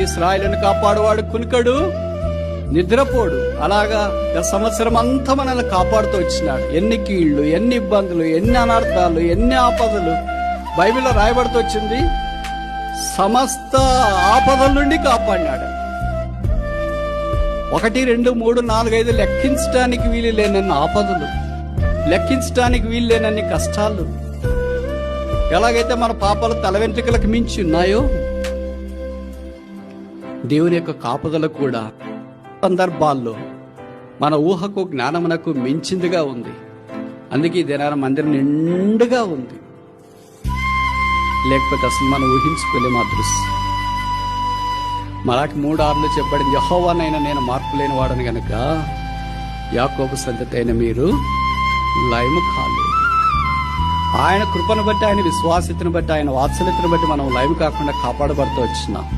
ఇశ్రాయేలును కాపాడువాడు కునికడు నిద్రపోడు. అలాగా సంవత్సరం అంతా మనల్ని కాపాడుతూ వచ్చినాడు. ఎన్ని కీళ్లు, ఎన్ని ఇబ్బందులు, ఎన్ని అనర్థాలు, ఎన్ని ఆపదలు బైబిల్లో రాయబడుతూ వచ్చింది. సమస్త ఆపదల నుండి కాపాడినాడు. 1, 2, 3, 4, 5 లెక్కించడానికి వీలు లేనన్ని ఆపదలు, లెక్కించడానికి వీలు లేనన్ని కష్టాలు. ఎలాగైతే మన పాపాలు తల వెంట్రుకలకు మించి ఉన్నాయో, దేవుని యొక్క కాపుదల కూడా సందర్భాల్లో మన ఊహకు జ్ఞానమునకు మించిందిగా ఉంది. అందుకే ఈ దినాన మందిరం నిండుగా ఉంది. లేకపోతే అసలు మనం ఊహించుకోలేము ఆ దృశ్యం. మలాకి 3:6 చెప్పబడింది, యెహోవానైనా నేను మార్పు లేని వాడని గనుక యాకోబు సంతతి అయిన మీరు లయము కాలేదు. ఆయన కృపను బట్టి, ఆయన విశ్వాసతను బట్టి, ఆయన వాత్సల్యతను బట్టి మనం లయము కాకుండా కాపాడబడుతూ వచ్చినాం.